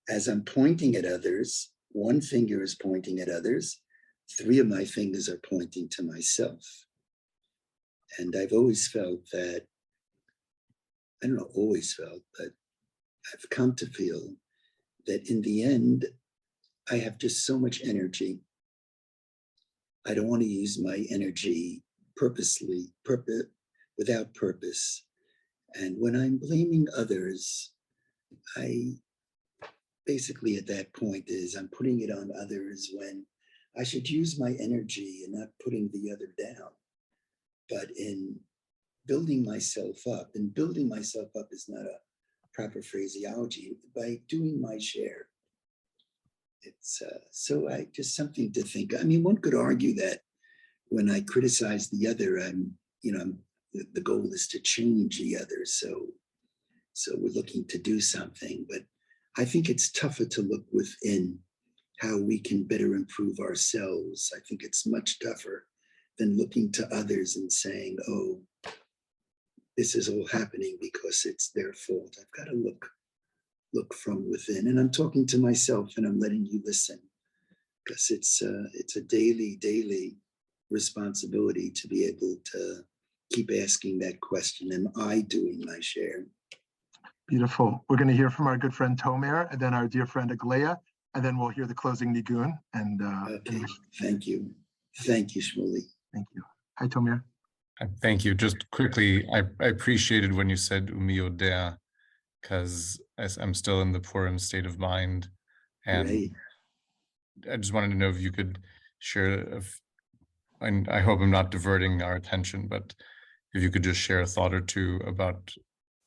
As I'm pointing at others, one finger is pointing at others. 3 of my fingers are pointing to myself. And I've always felt that, I don't know, always felt, but I've come to feel that in the end, I have just so much energy. I don't want to use my energy without purpose. And when I'm blaming others, I basically at that point is I'm putting it on others when I should use my energy and not putting the other down. But in building myself up, and building myself up is not a proper phraseology, by doing my share. It's so I just something to think. I mean, one could argue that when I criticize the other, the goal is to change the other. So we're looking to do something, but I think it's tougher to look within how we can better improve ourselves. I think it's much tougher than looking to others and saying, oh, this is all happening because it's their fault. I've got to look from within. And I'm talking to myself and I'm letting you listen, because it's a daily responsibility to be able to keep asking that question. Am I doing my share? Beautiful. We're going to hear from our good friend Tomer, and then our dear friend Aglaia, and then we'll hear the closing nigun. And okay. Thank you, Shmuley. Thank you. Hi, Tomer. Thank you. Just quickly, I appreciated when you said Umi Yodea, because I'm still in the Purim state of mind, and Right. I just wanted to know if you could share, and I hope I'm not diverting our attention, but if you could just share a thought or two about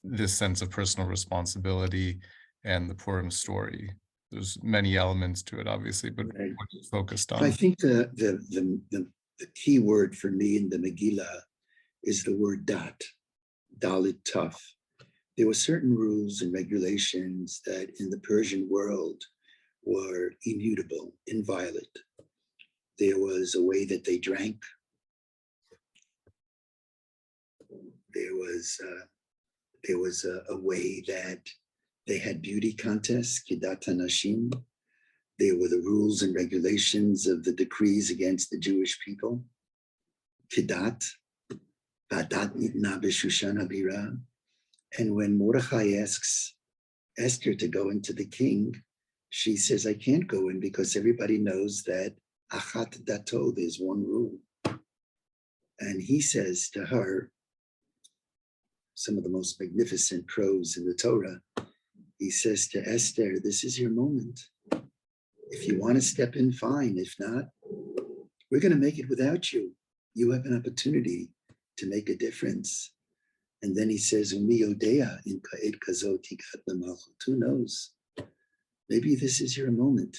this sense of personal responsibility and the Purim story. There's many elements to it, obviously, but Right. what you focused on. I think the key word for me in the Megillah is the word dat, dalit taf. There were certain rules and regulations that in the Persian world were immutable, inviolate. There was a way that they drank. There was a way that they had beauty contests, kidat hanashim. There were the rules and regulations of the decrees against the Jewish people. Kidat, vadat nitna b'shushan habira. And when Mordechai asks Esther to go into the king, she says, I can't go in because everybody knows that achat dato, there's one rule. And he says to her, some of the most magnificent prose in the Torah. He says to Esther, this is your moment. If you want to step in, fine. If not, we're going to make it without you. You have an opportunity to make a difference. And then he says, who knows? Maybe this is your moment.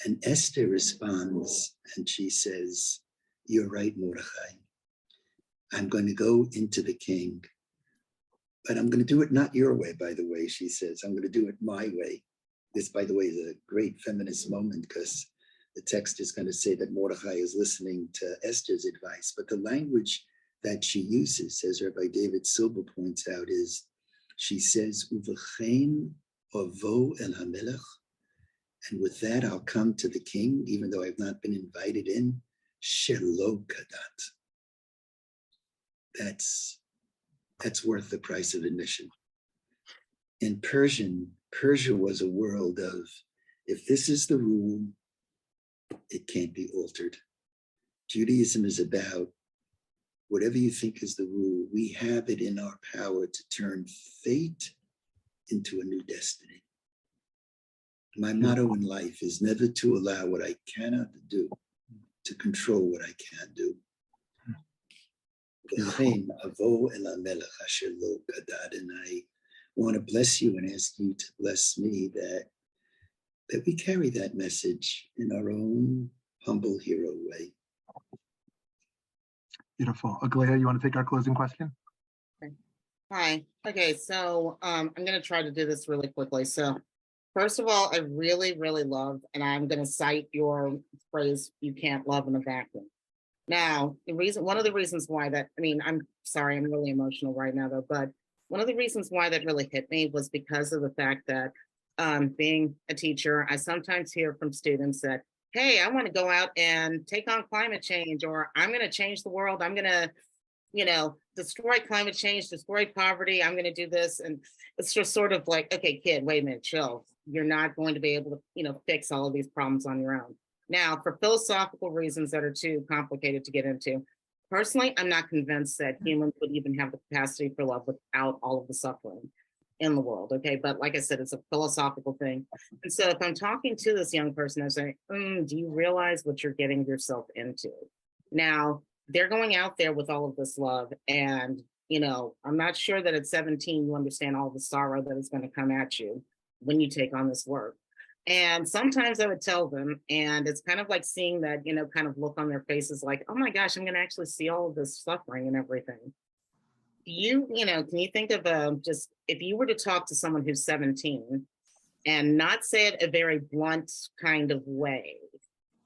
And Esther responds, and she says, you're right, Mordechai. I'm going to go into the king, but I'm going to do it not your way, by the way, she says. I'm going to do it my way. This, by the way, is a great feminist moment because the text is going to say that Mordechai is listening to Esther's advice, but the language that she uses, as Rabbi David Silber points out, is she says, Uvachein avo el hamelech, and with that I'll come to the king, even though I've not been invited in, shelo kadat. That's worth the price of admission. In Persian, Persia was a world of, if this is the rule, it can't be altered. Judaism is about whatever you think is the rule, we have it in our power to turn fate into a new destiny. My motto in life is never to allow what I cannot do to control what I can do. And I want to bless you and ask you to bless me that we carry that message in our own humble hero way. Beautiful. Aglaya, you want to take our closing question? Okay. Hi. Okay, so I'm going to try to do this really quickly. So first of all, I really, really love, and I'm going to cite your phrase, you can't love in a vacuum. Now, one of the reasons why that, I'm sorry, I'm really emotional right now though, but one of the reasons why that really hit me was because of the fact that being a teacher, I sometimes hear from students that, hey, I want to go out and take on climate change, or I'm going to change the world. I'm going to, destroy climate change, destroy poverty. I'm going to do this. And it's just sort of like, okay, kid, wait a minute, chill. You're not going to be able to, fix all of these problems on your own. Now, for philosophical reasons that are too complicated to get into, personally, I'm not convinced that humans would even have the capacity for love without all of the suffering in the world, okay? But like I said, it's a philosophical thing. And so if I'm talking to this young person, I say, do you realize what you're getting yourself into? Now, they're going out there with all of this love, and, I'm not sure that at 17, you understand all the sorrow that is going to come at you when you take on this work. And sometimes I would tell them, and it's kind of like seeing that, kind of look on their faces like, oh my gosh, I'm going to actually see all of this suffering and everything. Can you think of just, if you were to talk to someone who's 17 and not say it a very blunt kind of way,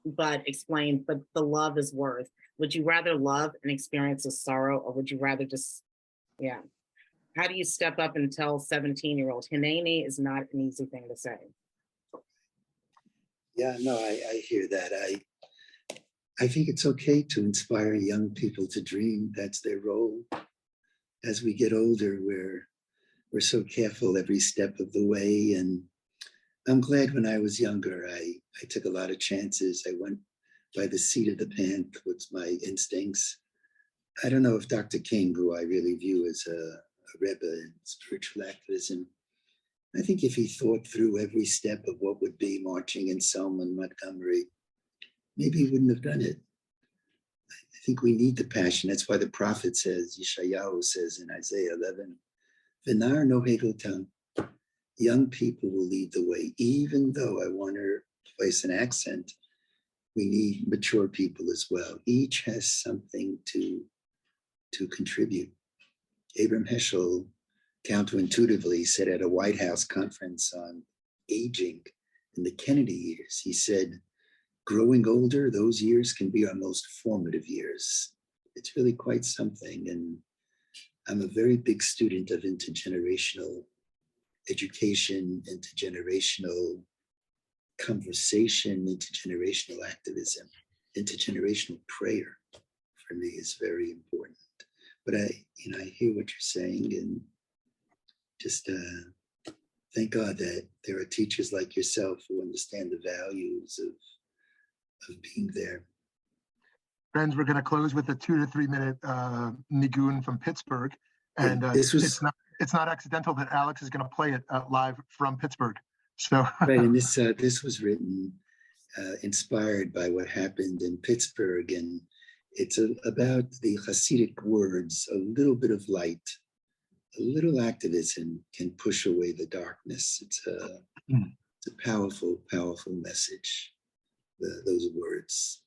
but explain, but the love is worth, would you rather love and experience the sorrow, or would you rather just, how do you step up and tell 17-year-old, Hineni is not an easy thing to say. Yeah, no, I hear that. I think it's okay to inspire young people to dream. That's their role. As we get older, we're so careful every step of the way. And I'm glad when I was younger, I took a lot of chances. I went by the seat of the pants with my instincts. I don't know if Dr. King, who I really view as a Rebbe in spiritual activism, I think if he thought through every step of what would be marching in Selma and Montgomery, maybe he wouldn't have done it. I think we need the passion. That's why the prophet says, Yeshayahu says in Isaiah 11, V'nar nohegotam, young people will lead the way. Even though I want to place an accent, we need mature people as well. Each has something to contribute. Abram Heschel counterintuitively said at a White House conference on aging in the Kennedy years, he said, growing older, those years can be our most formative years. It's really quite something. And I'm a very big student of intergenerational education, intergenerational conversation, intergenerational activism, intergenerational prayer for me is very important. But I hear what you're saying, and just thank God that there are teachers like yourself who understand the values of being there. Friends, we're going to close with a 2 to 3 minute nigun from Pittsburgh. And This was it's not accidental that Alex is going to play it live from Pittsburgh. So right, and this was written inspired by what happened in Pittsburgh, and it's about the Hasidic words: a little bit of light, a little activism can push away the darkness. It's a powerful, powerful message. Those words.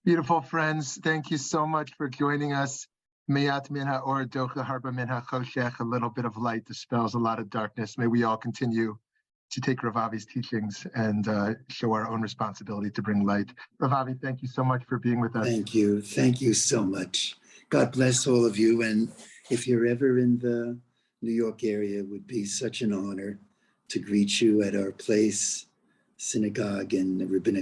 Beautiful friends, thank you so much for joining us. Mayat min ha'or docha harba min ha'choshech. A little bit of light dispels a lot of darkness. May we all continue to take Rav Avi's teachings and show our own responsibility to bring light. Rav Avi, thank you so much for being with us. Thank you. Thank you so much. God bless all of you. And if you're ever in the New York area, it would be such an honor to greet you at our place, synagogue and rabbinic